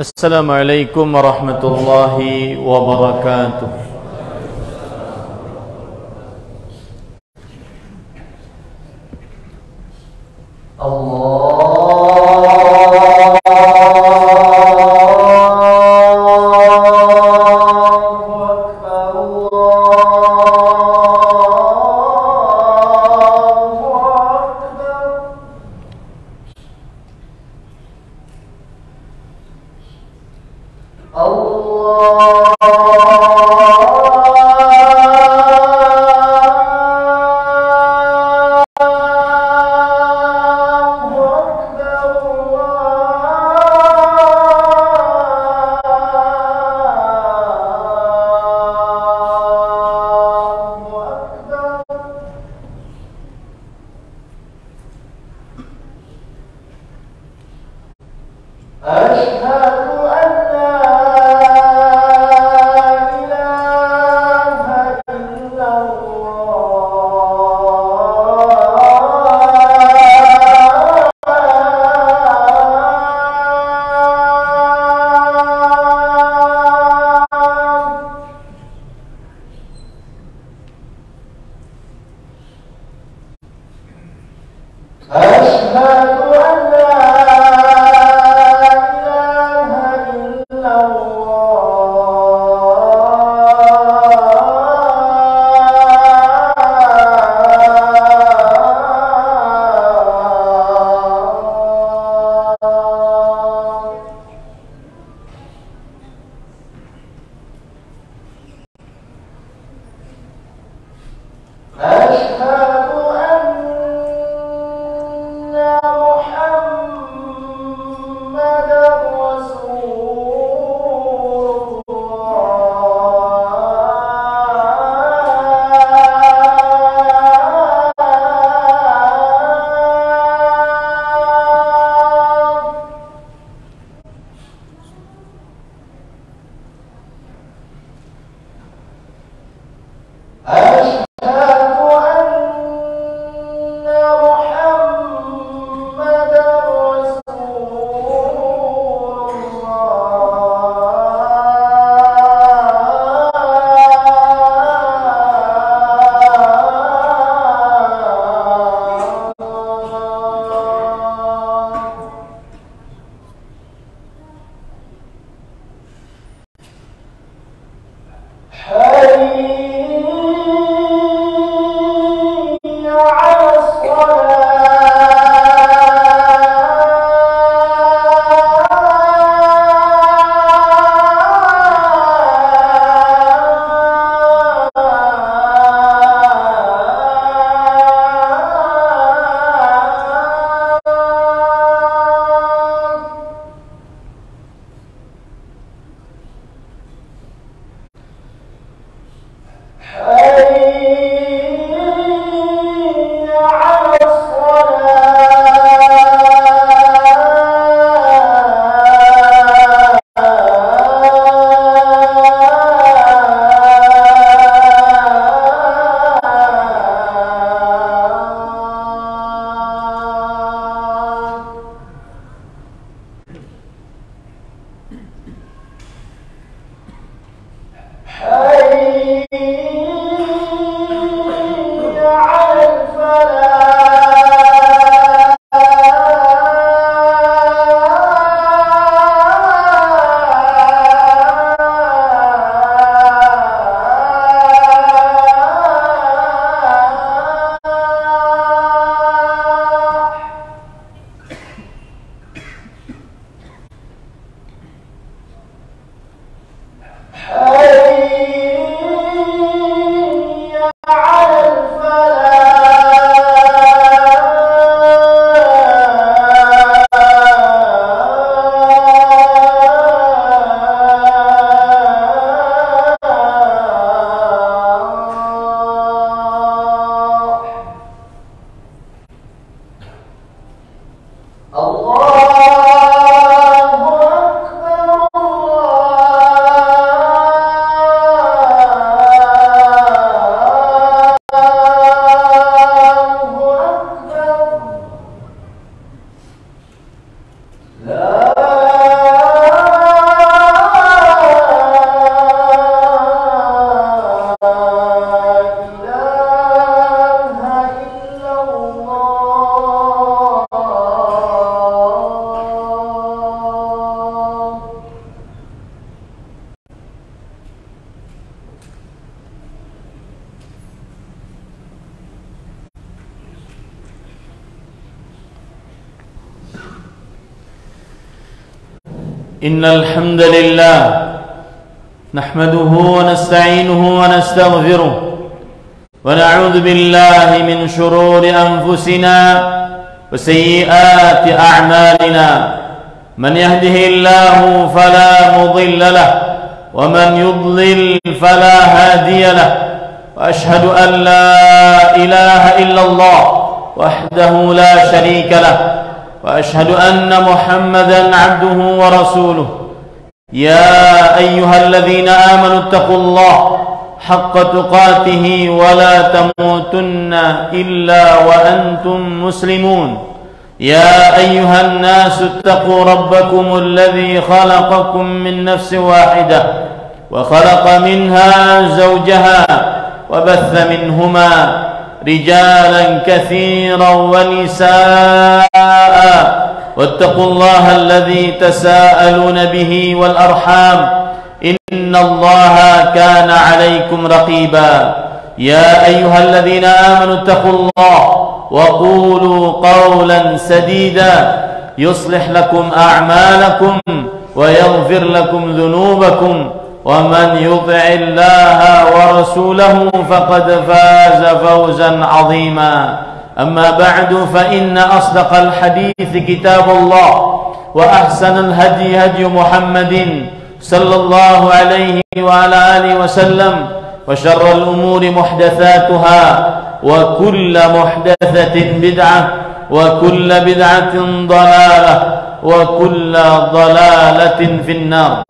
Assalamualaikum warahmatullahi wabarakatuh. لا إن الحمد لله نحمده ونستعينه ونستغفره ونعوذ بالله من شرور أنفسنا وسيئات أعمالنا من يهده الله فلا مضل له ومن يضلل فلا هادي له وأشهد أن لا إله إلا الله وحده لا شريك له وأشهد أن محمدا عبده ورسوله يا أيها الذين آمنوا اتقوا الله حق تقاته ولا تموتن إلا وأنتم مسلمون يا أيها الناس اتقوا ربكم الذي خلقكم من نفس واحدة وخلق منها زوجها وبث منهما رجالا كثيرا ونساء واتقوا الله الذي تساءلون به والأرحام إن الله كان عليكم رقيبا يا أيها الذين آمنوا اتقوا الله وقولوا قولا سديدا يصلح لكم أعمالكم ويغفر لكم ذنوبكم ومن يطع الله ورسوله فقد فاز فوزا عظيما أما بعد فإن أصدق الحديث كتاب الله وأحسن الهدي هدي محمد صلى الله عليه وعلى آله وسلم وشر الأمور محدثاتها وكل محدثة بدعة وكل بدعة ضلالة وكل ضلالة في النار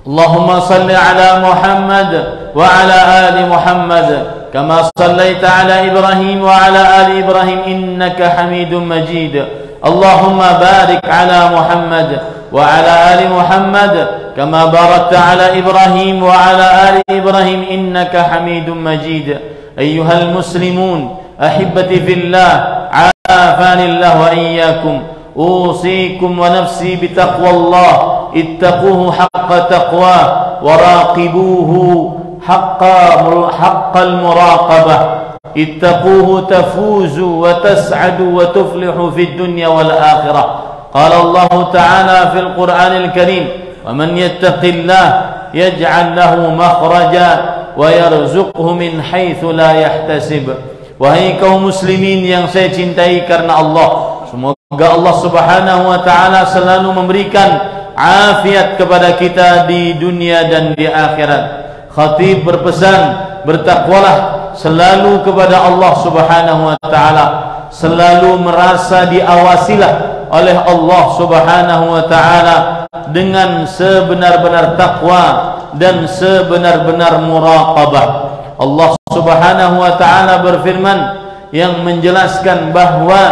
اللهم صل على محمد وعلى آل محمد كما صليت على إبراهيم وعلى آل إبراهيم إنك حميد مجيد اللهم بارك على محمد وعلى آل محمد كما باركت على إبراهيم وعلى آل إبراهيم إنك حميد مجيد أيها المسلمون أحبتي في الله عافاني الله وإياكم أوصيكم ونفسي بتقوى الله اتقوه حق تقواه وراقبوه حق المراقبة اتقوه تفوزوا وتسعدوا وتفلحوا في الدنيا والآخرة قال الله تعالى في القرآن الكريم ومن يتق الله يجعل له مخرجا ويرزقه من حيث لا يحتسب. Wahai kaum muslimin yang saya cintai karena Allah, semoga Allah Subhanahu wa taala selalu memberikan afiat kepada kita di dunia dan di akhirat. Khatib berpesan, bertakwalah selalu kepada Allah Subhanahu wa taala, selalu merasa diawasilah oleh Allah Subhanahu wa taala dengan sebenar-benar takwa dan sebenar-benar muraqabah. Allah Subhanahu wa taala berfirman yang menjelaskan bahwa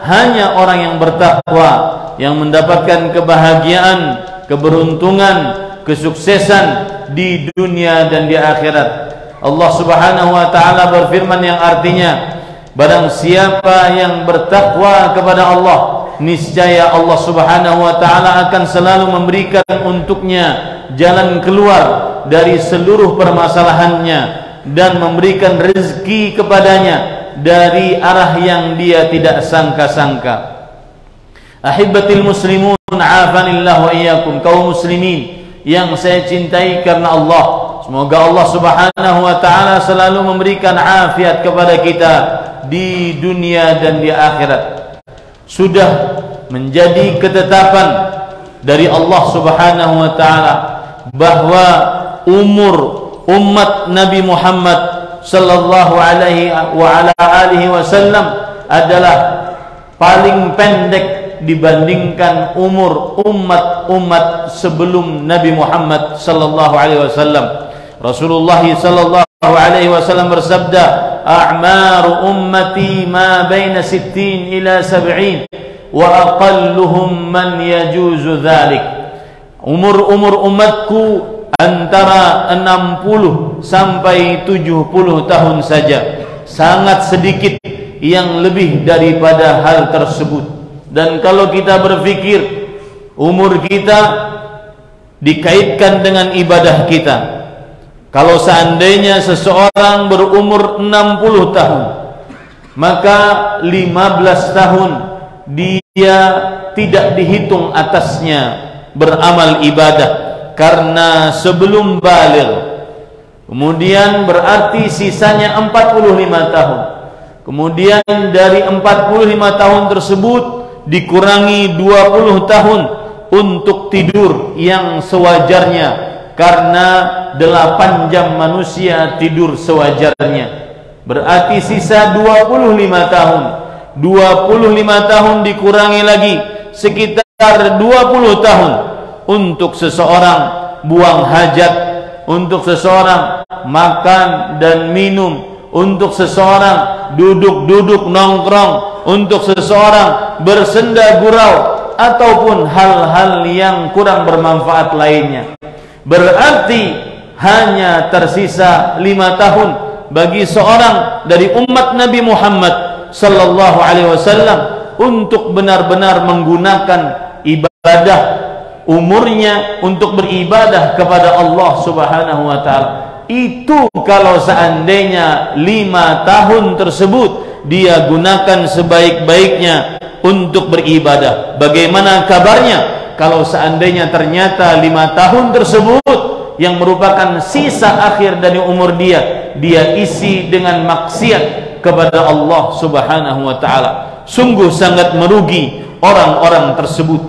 hanya orang yang bertakwa yang mendapatkan kebahagiaan, keberuntungan, kesuksesan di dunia dan di akhirat. Allah Subhanahu wa taala berfirman yang artinya, barang siapa yang bertakwa kepada Allah, niscaya Allah Subhanahu wa taala akan selalu memberikan untuknya jalan keluar dari seluruh permasalahannya dan memberikan rezeki kepadanya dari arah yang dia tidak sangka-sangka. Ahibatil muslimun afanillah wa iyyakum, kaum muslimin yang saya cintai karena Allah, semoga Allah Subhanahu wa taala selalu memberikan afiat kepada kita di dunia dan di akhirat. Sudah menjadi ketetapan dari Allah Subhanahu wa taala bahwa umur umat Nabi Muhammad sallallahu alaihi wa ala alihi wasallam adalah paling pendek dibandingkan umur umat-umat sebelum Nabi Muhammad sallallahu alaihi wasallam. Rasulullah sallallahu alaihi wasallam bersabda, "A'maru ummati ma baina 60 ila 70 wa aqalluhum man yajuzu dzalik." Umur umatku antara 60 sampai 70 tahun saja. Sangat sedikit yang lebih daripada hal tersebut. Dan kalau kita berpikir umur kita dikaitkan dengan ibadah kita, kalau seandainya seseorang berumur 60 tahun, maka 15 tahun dia tidak dihitung atasnya beramal ibadah, karena sebelum baligh. Kemudian berarti sisanya 45 tahun. Kemudian dari 45 tahun tersebut dikurangi 20 tahun untuk tidur yang sewajarnya, karena 8 jam manusia tidur sewajarnya. Berarti sisa 25 tahun. 25 tahun dikurangi lagi sekitar 20 tahun untuk seseorang buang hajat, untuk seseorang makan dan minum, untuk seseorang duduk-duduk nongkrong, untuk seseorang bersenda gurau, ataupun hal-hal yang kurang bermanfaat lainnya. Berarti hanya tersisa 5 tahun bagi seorang dari umat Nabi Muhammad sallallahu alaihi wasallam untuk benar-benar menggunakan ibadah umurnya untuk beribadah kepada Allah Subhanahu wa taala. Itu kalau seandainya 5 tahun tersebut dia gunakan sebaik-baiknya untuk beribadah. Bagaimana kabarnya kalau seandainya ternyata 5 tahun tersebut yang merupakan sisa akhir dari umur dia isi dengan maksiat kepada Allah Subhanahu wa taala? Sungguh sangat merugi orang-orang tersebut.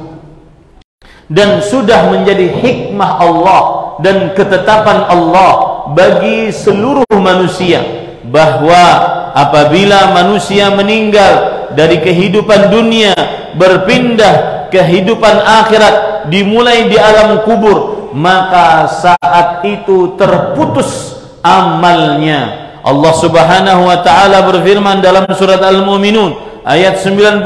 Dan sudah menjadi hikmah Allah dan ketetapan Allah bagi seluruh manusia bahwa apabila manusia meninggal dari kehidupan dunia berpindah kehidupan akhirat, dimulai di alam kubur, maka saat itu terputus amalnya. Allah Subhanahu wa taala berfirman dalam surat Al-Mu'minun ayat 99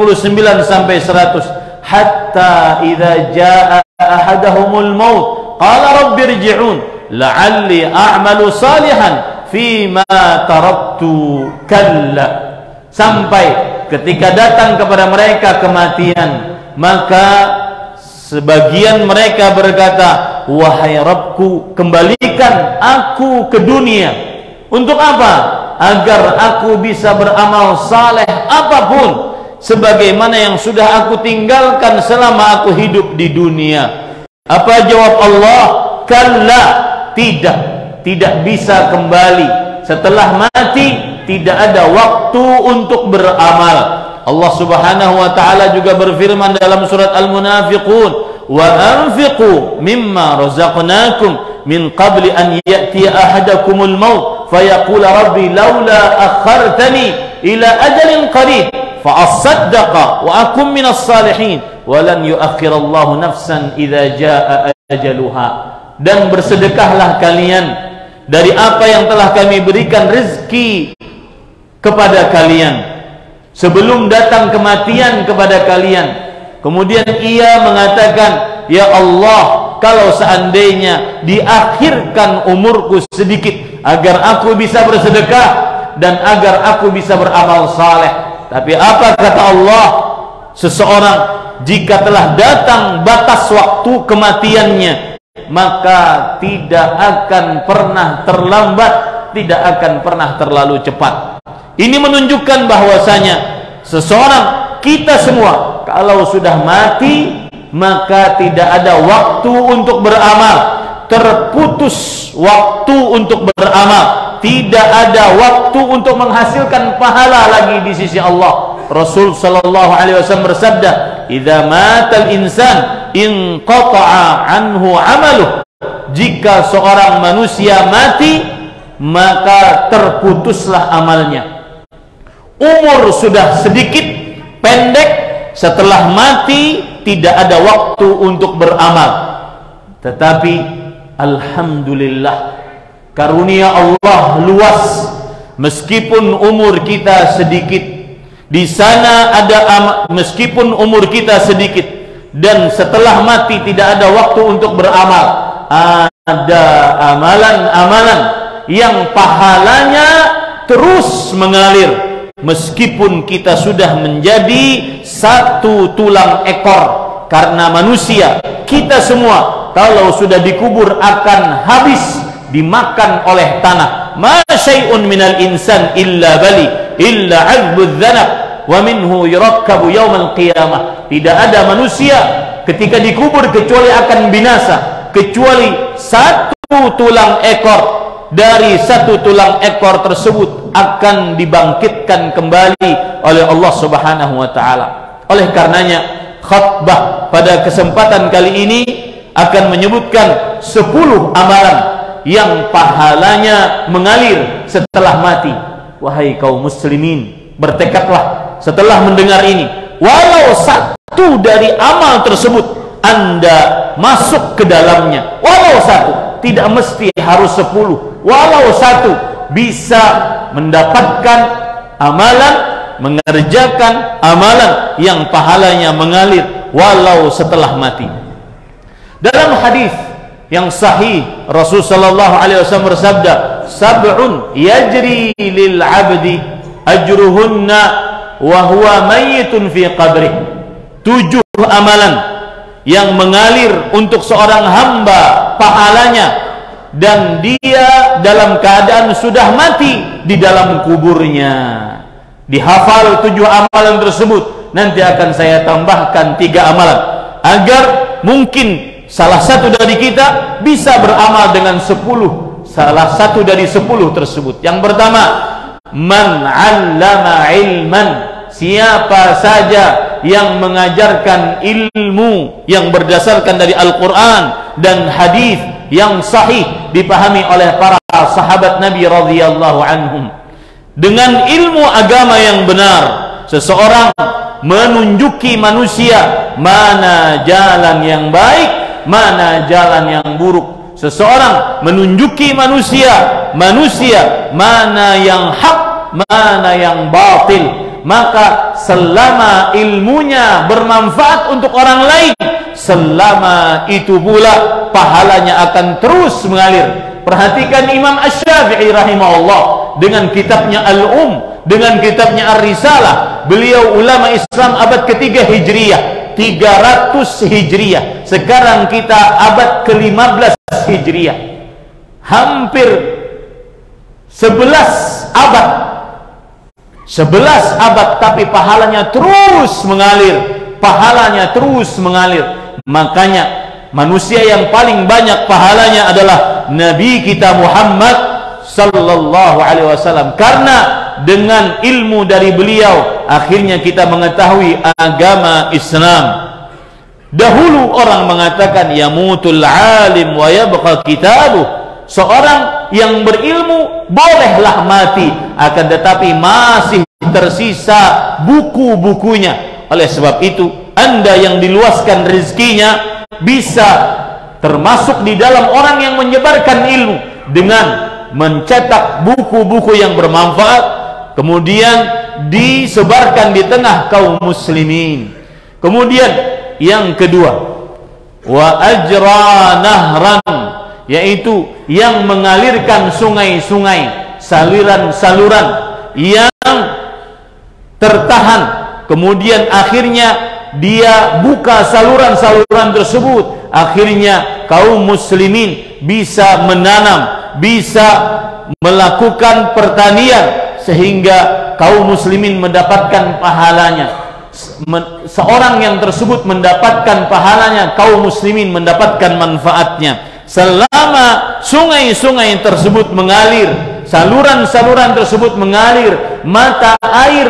sampai 100, hatta idza jaa ahadahumul maut qala rabbirji'un la'alli a'malu salihan fima taraktu kalla. Sampai ketika datang kepada mereka kematian, maka sebagian mereka berkata, wahai Rabbku, kembalikan aku ke dunia. Untuk apa? Agar aku bisa beramal saleh apapun sebagaimana yang sudah aku tinggalkan selama aku hidup di dunia. Apa jawab Allah? Kalla, tidak bisa kembali. Setelah mati tidak ada waktu untuk beramal. Allah Subhanahu wa taala juga berfirman dalam surat Al-Munafiqun, wa anfiqu mimma razaqnakum min qabli an ya'tiya ahadakumul maut fayaqula rabbi laula akhartani ila ajalin qarib fa asaddaqa wa akum minas salihin wa lan yuakhirallahu nafsan idza jaa ajaluha. Dan bersedekahlah kalian dari apa yang telah kami berikan rezeki kepada kalian sebelum datang kematian kepada kalian. Kemudian ia mengatakan, ya Allah, kalau seandainya diakhirkan umurku sedikit agar aku bisa bersedekah dan agar aku bisa beramal saleh. Tapi apa kata Allah? Seseorang jika telah datang batas waktu kematiannya, maka tidak akan pernah terlambat, tidak akan pernah terlalu cepat. Ini menunjukkan bahwasanya seseorang, kita semua, kalau sudah mati maka tidak ada waktu untuk beramal, terputus waktu untuk beramal, tidak ada waktu untuk menghasilkan pahala lagi di sisi Allah. Rasul sallallahu alaihi wasallam bersabda, "Idza matal insan inqata'a anhu 'amaluh." Jika seorang manusia mati, maka terputuslah amalnya. Umur sudah sedikit, pendek, setelah mati tidak ada waktu untuk beramal. Tetapi alhamdulillah, karunia Allah luas. Meskipun umur kita sedikit, di sana ada meskipun umur kita sedikit dan setelah mati tidak ada waktu untuk beramal, ada amalan-amalan yang pahalanya terus mengalir meskipun kita sudah menjadi satu tulang ekor. Karena manusia, kita semua kalau sudah dikubur akan habis dimakan oleh tanah. Ma syai'un minal insan illa bali illa 'adbudz dzanab. wa minhu yurakkabu yaumal qiyamah. Tidak ada manusia ketika dikubur kecuali akan binasa, kecuali satu tulang ekor. Dari satu tulang ekor tersebut akan dibangkitkan kembali oleh Allah Subhanahu wa taala. Oleh karenanya khutbah pada kesempatan kali ini akan menyebutkan 10 amalan yang pahalanya mengalir setelah mati. Wahai kaum muslimin, bertekadlah setelah mendengar ini, walau satu dari amal tersebut Anda masuk ke dalamnya, walau satu, tidak mesti harus 10, walau satu, bisa mendapatkan amalan, mengerjakan amalan yang pahalanya mengalir walau setelah mati. Dalam hadis yang sahih, Rasul sallallahu alaihi wasallam bersabda, sab'un yajri lil 'abdi ajruhunna wa huwa mayyitun fi qabrih. 7 amalan yang mengalir untuk seorang hamba pahalanya dan dia dalam keadaan sudah mati di dalam kuburnya. Dihafal 7 amalan tersebut. Nanti akan saya tambahkan 3 amalan agar mungkin salah satu dari kita bisa beramal dengan 10, salah satu dari 10 tersebut. Yang pertama, man 'allama ilman, siapa saja yang mengajarkan ilmu yang berdasarkan dari Al-Quran dan hadis yang sahih dipahami oleh para sahabat Nabi radhiyallahu anhum. Dengan ilmu agama yang benar, seseorang menunjuki manusia mana jalan yang baik, mana jalan yang buruk. Seseorang menunjuki manusia mana yang hak, mana yang batil. Maka selama ilmunya bermanfaat untuk orang lain, selama itu pula pahalanya akan terus mengalir. Perhatikan Imam Asy-Syafi'i rahimahullah dengan kitabnya Al-Um, dengan kitabnya Ar-Risalah. Beliau ulama Islam abad ke-3 Hijriyah, 300 Hijriyah. Sekarang kita abad ke-15 Hijriyah. Hampir 11 abad. 11 abad, tapi pahalanya terus mengalir, pahalanya terus mengalir. Makanya manusia yang paling banyak pahalanya adalah Nabi kita Muhammad sallallahu alaihi wasallam, karena dengan ilmu dari beliau akhirnya kita mengetahui agama Islam. Dahulu orang mengatakan yamutul alim wa yabqa kitabuh. Seorang yang berilmu bolehlah mati, akan tetapi masih tersisa buku-bukunya. Oleh sebab itu, Anda yang diluaskan rezekinya bisa termasuk di dalam orang yang menyebarkan ilmu dengan mencetak buku-buku yang bermanfaat, kemudian disebarkan di tengah kaum muslimin. Kemudian yang kedua, wa ajra nahran, yaitu yang mengalirkan sungai-sungai, saluran-saluran yang tertahan, kemudian akhirnya dia buka saluran-saluran tersebut, akhirnya kaum muslimin bisa menanam, bisa melakukan pertanian, sehingga kaum muslimin mendapatkan pahalanya. Seorang yang tersebut mendapatkan pahalanya, kaum muslimin mendapatkan manfaatnya. Selama sungai-sungai tersebut mengalir, saluran-saluran tersebut mengalir, mata air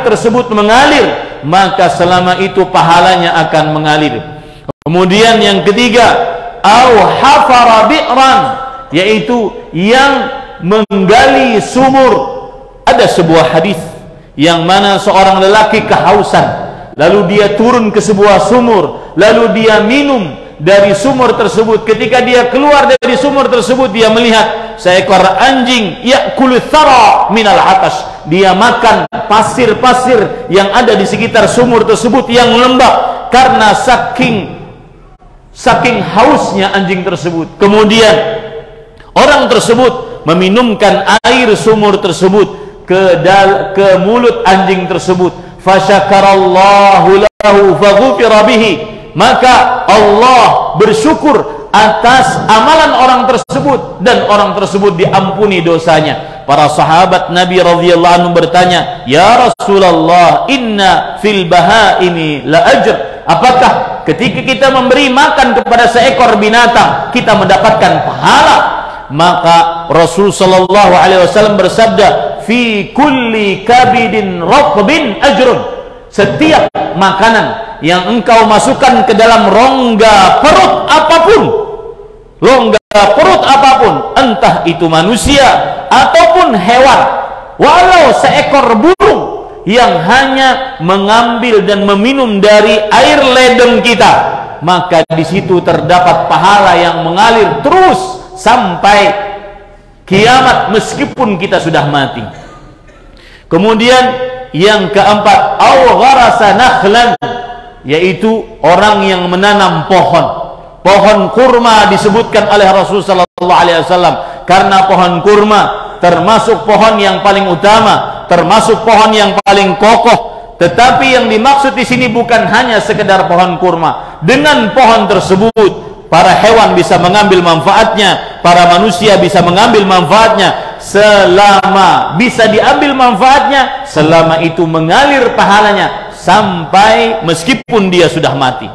tersebut mengalir, maka selama itu pahalanya akan mengalir. Kemudian yang ketiga, au hafara bi'ran, yaitu yang menggali sumur. Ada sebuah hadis yang mana seorang lelaki kehausan, lalu dia turun ke sebuah sumur, lalu dia minum dari sumur tersebut. Ketika dia keluar dari sumur tersebut, dia melihat seekor anjing ya'kulu thara minal atas. Dia makan pasir-pasir yang ada di sekitar sumur tersebut yang lembab karena saking hausnya anjing tersebut. Kemudian orang tersebut meminumkan air sumur tersebut ke mulut anjing tersebut. Fasyakarallahu lahu faghufira bihi. Maka Allah bersyukur atas amalan orang tersebut dan orang tersebut diampuni dosanya. para sahabat Nabi radhiyallahu anhu bertanya, "Ya Rasulullah, inna fil bahaimi la ajr." Apakah ketika kita memberi makan kepada seekor binatang kita mendapatkan pahala? Maka Rasul sallallahu alaihi wasallam bersabda, "Fi kulli kabidin ratbin ajrun." Setiap makanan yang engkau masukkan ke dalam rongga perut apapun, entah itu manusia ataupun hewan, walau seekor burung yang hanya mengambil dan meminum dari air ledeng kita, maka di situ terdapat pahala yang mengalir terus sampai kiamat meskipun kita sudah mati. Kemudian yang keempat, au gharasa nakhlan, yaitu orang yang menanam pohon kurma disebutkan oleh Rasulullah sallallahu alaihi wasallam, karena pohon kurma termasuk pohon yang paling utama, termasuk pohon yang paling kokoh. Tetapi yang dimaksud di sini bukan hanya sekedar pohon kurma. Dengan pohon tersebut para hewan bisa mengambil manfaatnya, para manusia bisa mengambil manfaatnya. Selama bisa diambil manfaatnya, selama itu mengalir pahalanya sampai meskipun dia sudah mati.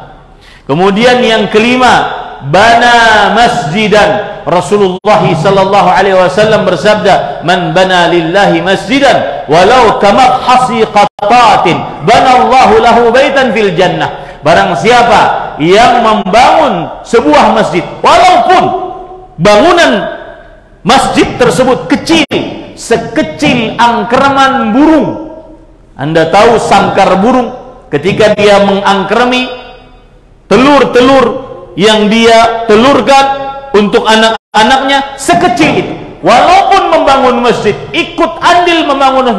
Kemudian yang kelima, bana masjidan. Rasulullah sallallahu alaihi wasallam bersabda, "Man bana lillahi masjidan walau kamabhasi qatatin banallahu lahu baitan fil jannah." Barang siapa yang membangun sebuah masjid, walaupun bangunan masjid tersebut kecil, sekecil angkerman burung. Anda tahu sangkar burung ketika dia mengangkremi telur-telur yang dia telurkan untuk anak-anaknya sekecil itu. Walaupun membangun masjid, ikut andil membangun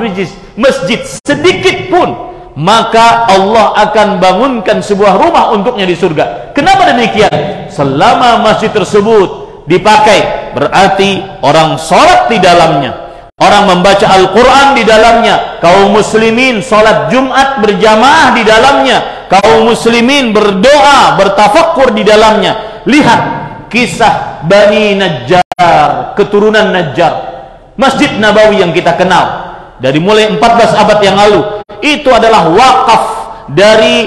masjid sedikit pun, maka Allah akan bangunkan sebuah rumah untuknya di surga. Kenapa demikian? Selama masjid tersebut dipakai, berarti orang sholat di dalamnya, orang membaca Al-Quran di dalamnya, kaum muslimin sholat Jumat berjamaah di dalamnya, kaum muslimin berdoa, bertafakkur di dalamnya. Lihat kisah Bani Najjar, keturunan Najjar, Masjid Nabawi yang kita kenal dari mulai 14 abad yang lalu, itu adalah wakaf dari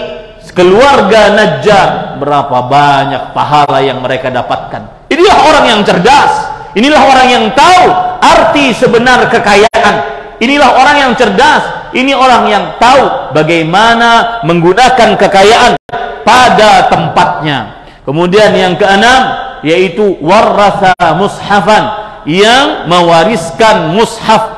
keluarga Najjar. Berapa banyak pahala yang mereka dapatkan. Inilah orang yang cerdas, inilah orang yang tahu arti sebenar kekayaan, inilah orang yang cerdas, ini orang yang tahu bagaimana menggunakan kekayaan pada tempatnya. Kemudian yang keenam, yaitu waratha mushafan, yang mewariskan mushaf,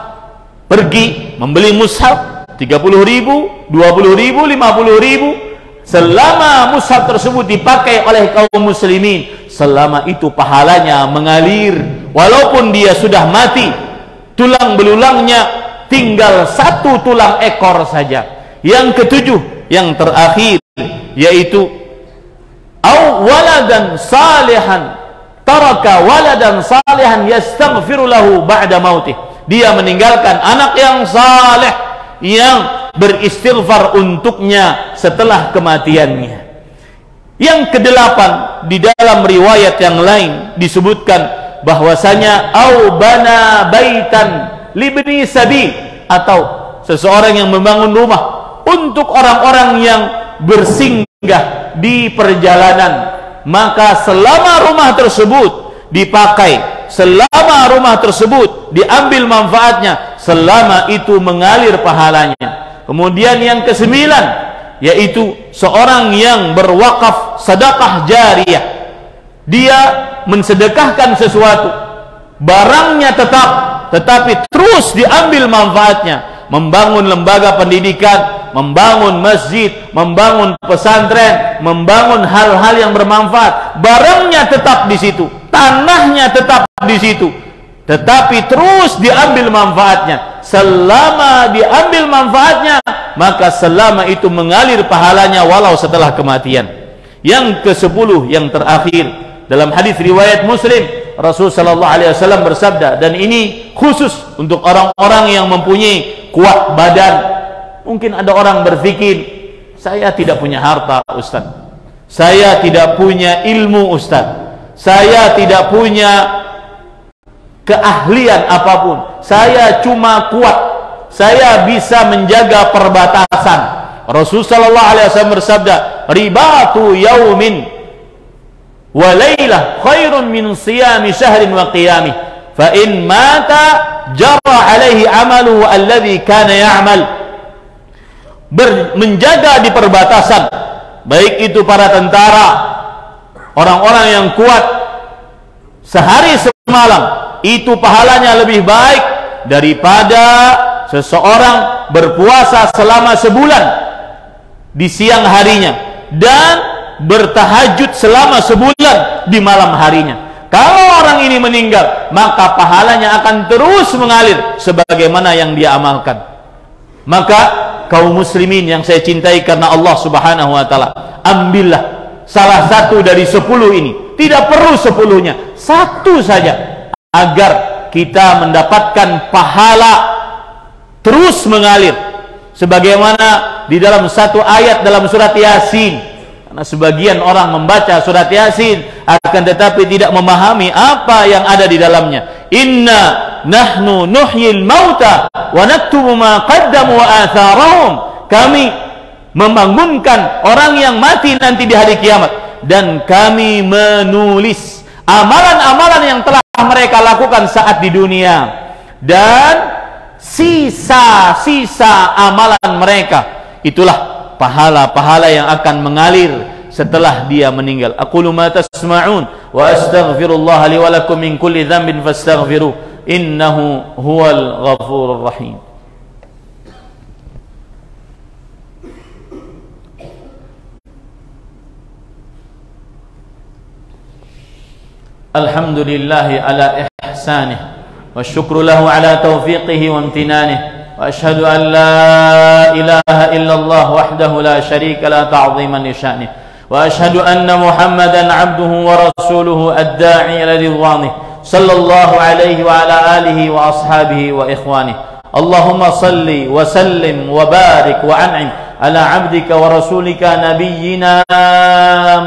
pergi membeli mushaf 30.000, 20.000, 50.000. Selama mushaf tersebut dipakai oleh kaum muslimin, selama itu pahalanya mengalir. Walaupun dia sudah mati, tulang belulangnya tinggal satu tulang ekor saja. Yang ketujuh, yang terakhir, yaitu au waladan salihan taraka waladan salihan yastaghfiru lahu ba'da mautih. Dia meninggalkan anak yang saleh yang beristighfar untuknya setelah kematiannya. Yang kedelapan, di dalam riwayat yang lain disebutkan bahwasanya au bana baitan libni sabil, atau seseorang yang membangun rumah untuk orang-orang yang bersinggah di perjalanan, maka selama rumah tersebut dipakai, selama rumah tersebut diambil manfaatnya, selama itu mengalir pahalanya. Kemudian yang kesembilan, yaitu seorang yang berwakaf sedekah jariyah. Dia mensedekahkan sesuatu, barangnya tetap, tetapi terus diambil manfaatnya, membangun lembaga pendidikan, membangun masjid, membangun pesantren, membangun hal-hal yang bermanfaat. Barangnya tetap di situ, tanahnya tetap di situ, tetapi terus diambil manfaatnya. Selama diambil manfaatnya, maka selama itu mengalir pahalanya walau setelah kematian. Yang ke-10, yang terakhir, dalam hadis riwayat Muslim, Rasul sallallahu alaihi wasallam bersabda, dan ini khusus untuk orang-orang yang mempunyai kuat badan. Mungkin ada orang berpikir, saya tidak punya harta, Ustaz, saya tidak punya ilmu, Ustaz, saya tidak punya keahlian apapun, saya cuma kuat, saya bisa menjaga perbatasan. Rasul sallallahu alaihi wasallam bersabda, ribatu yaumin wa lailah khairun min siyami syahrin wa qiyamih, fa in mata jara alaihi amaluhu alladhi kana ya'mal. Menjaga di perbatasan, baik itu para tentara, orang-orang yang kuat, sehari semalam itu pahalanya lebih baik daripada seseorang berpuasa selama sebulan di siang harinya dan bertahajud selama sebulan di malam harinya. Kalau orang ini meninggal, maka pahalanya akan terus mengalir sebagaimana yang dia amalkan. Maka kaum muslimin yang saya cintai karena Allah Subhanahu wa taala, ambillah salah satu dari 10 ini. Tidak perlu 10-nya, satu saja, agar kita mendapatkan pahala terus mengalir sebagaimana di dalam satu ayat dalam surat Yasin. Karena sebagian orang membaca surat Yasin akan tetapi tidak memahami apa yang ada di dalamnya. Inna nahnu nuhyil mauta wa naktubu ma qaddamu wa atharahum. Kami membangunkan orang yang mati nanti di hari kiamat, dan kami menulis amalan-amalan yang telah mereka lakukan saat di dunia dan sisa-sisa amalan mereka. Itulah pahala-pahala yang akan mengalir setelah dia meninggal. Aqulu ma tasma'un wa astaghfirullah li wa lakum min kulli dhanbin fastaghfiruh innahu huwal ghafurur rahim. Alhamdulillahi ala ihsanih wa syukru lahu ala taufiqihi wa amtinanih wa ashhadu an la ilaha illallah wahdahu la syarika la ta'ziman li sya'nih wa ashhadu anna Muhammadan abduhu wa rasuluhu ad-da'i ila ridwanih sallallahu alaihi wa ala alihi wa ashabihi wa ikhwanih. Allahumma salli wa sallim wa barik wa an'im ala abdika wa rasulika nabiyyina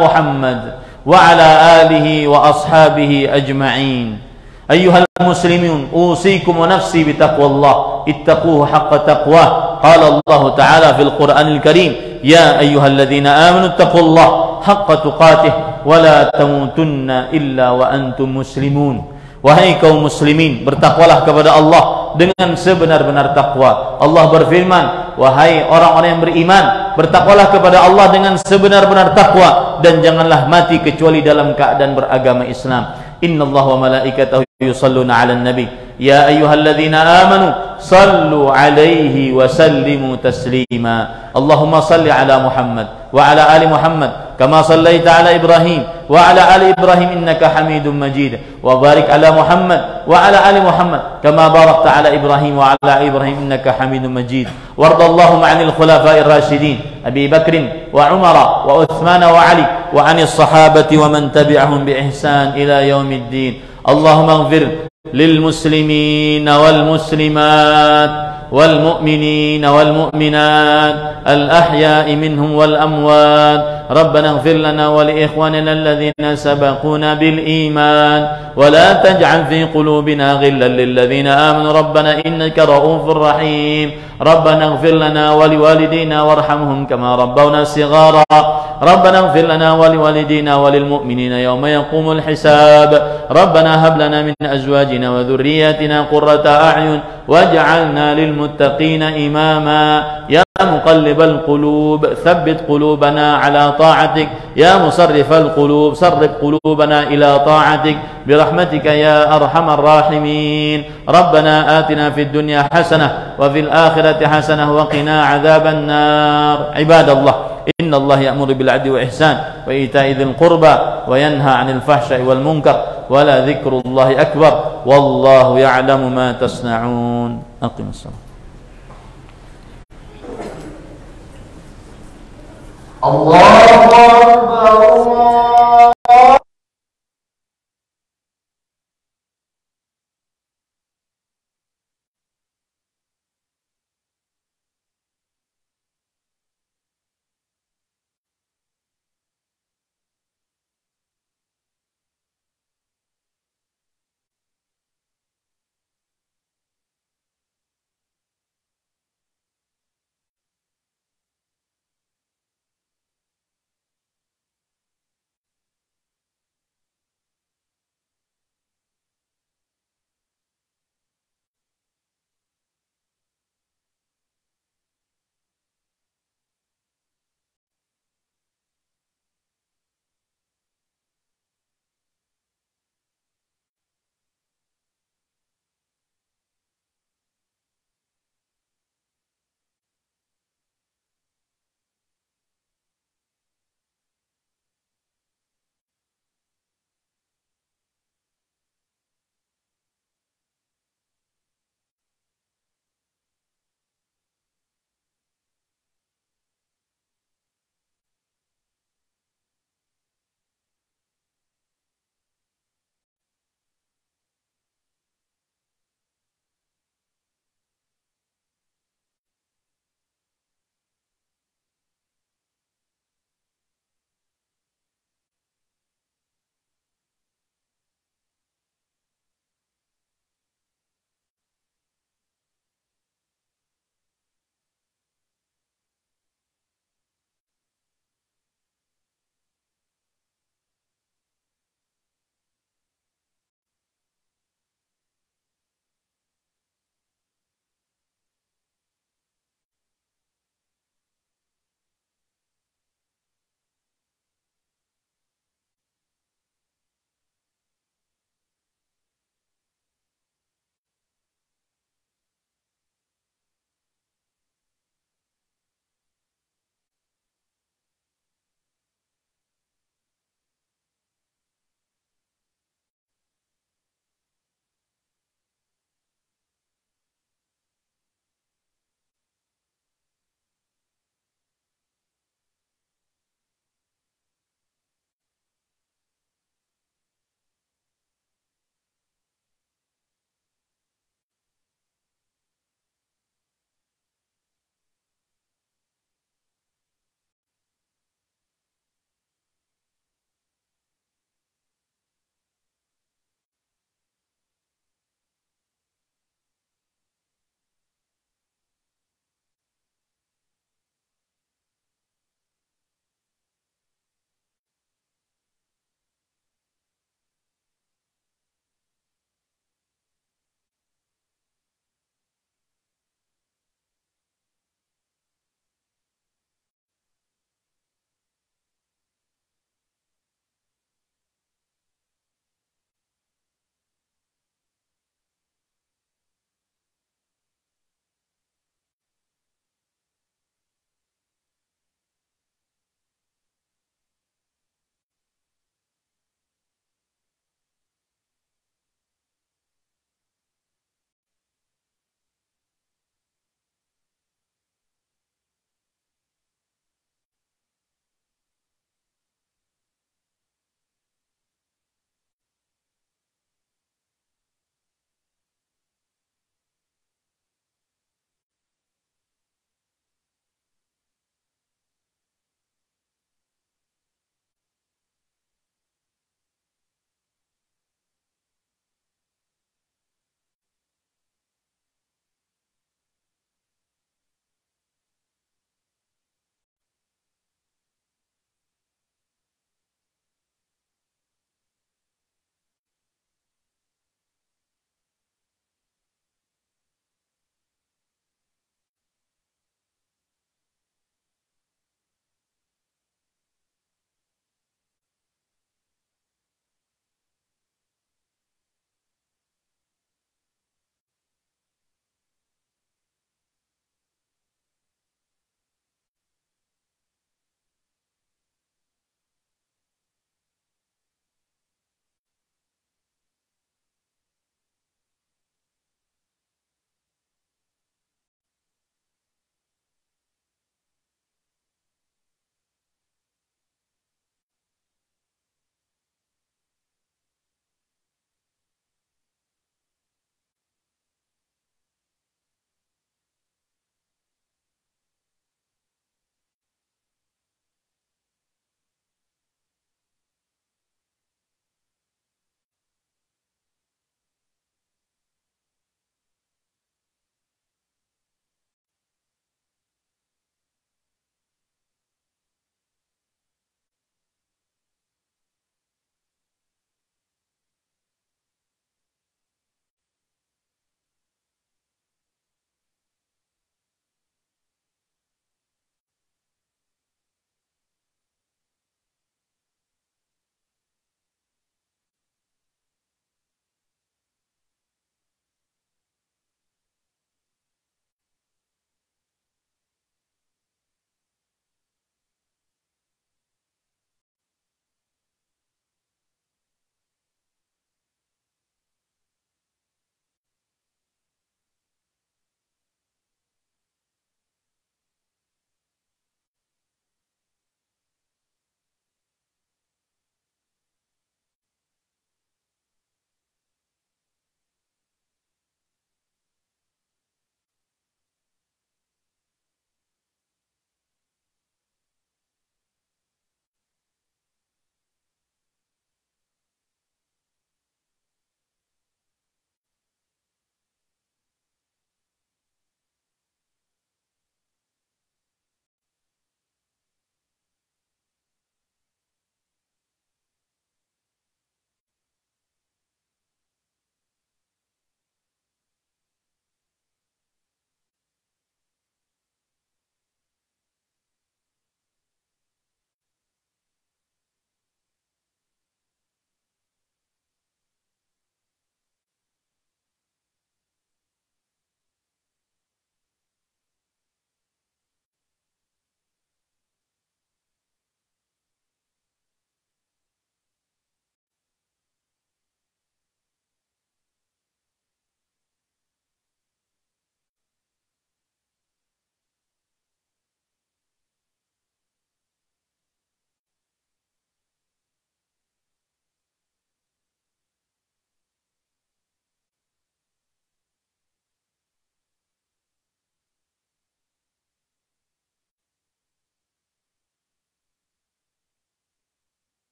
Muhammad wa ala alihi wa ashabihi ajma'in. Ayyuhal muslimun, usikum wa nafsi bitaqwallah, ittaquhu haqqa taqwah. Qala Allah Ta'ala fil Qur'anil Karim, ya ayyuhalladzina amanu ittaqullaha haqqa tuqatih wa la tamutunna illa wa antum muslimun. Wahai kaum muslimin, bertakwalah kepada Allah dengan sebenar-benar takwa. Allah berfirman, wahai orang-orang yang beriman, bertakwalah kepada Allah dengan sebenar-benar takwa, dan janganlah mati kecuali dalam keadaan beragama Islam. Innallaha wa malaikatahu yusalluna 'alan nabi, ya ayyuhalladzina amanu sallu 'alaihi wa sallimu taslima. Allahumma salli 'ala Muhammad wa 'ala ali Muhammad kama sallaita 'ala Ibrahim wa 'ala ali Ibrahim innaka Hamidum Majid, wa barik 'ala Muhammad wa 'ala ali Muhammad kama barakta 'ala Ibrahim wa 'ala ali Ibrahim innaka Hamidum Majid. Wardallahumma 'anil khulafa'ir rasyidin Abi Bakr wa Umar wa Uthman wa Ali wa 'anil sahabati wa man tabi'ahum bi ihsan ila yaumiddin. Allahumma ighfir lil muslimin wal muslimat والمؤمنين والمؤمنات الأحياء منهم والأموات. ربنا اغفر لنا ولإخواننا الذين سبقونا بالإيمان ولا تجعل في قلوبنا غلا للذين آمنوا ربنا إنك رؤوف رحيم. ربنا اغفر لنا ولوالدينا وارحمهم كما ربونا صغارا. ربنا اغفر لنا ولوالدينا وللمؤمنين يوم يقوم الحساب. ربنا هب لنا من أزواجنا وذرياتنا قرة أعين واجعلنا للمتقين إماما. يا مقلب القلوب ثبت قلوبنا على طاعتك. يا مصرف القلوب صرف قلوبنا إلى طاعتك برحمتك يا أرحم الراحمين. ربنا آتنا في الدنيا حسنة وفي الآخرة حسنة وقنا عذاب النار. عباد الله، إن الله يأمر بالعدل والإحسان وإيتاء ذي القربى وينهى عن الفحشاء والمنكر ولذكر الله أكبر والله يعلم ما تصنعون. أقم الصلاة. الله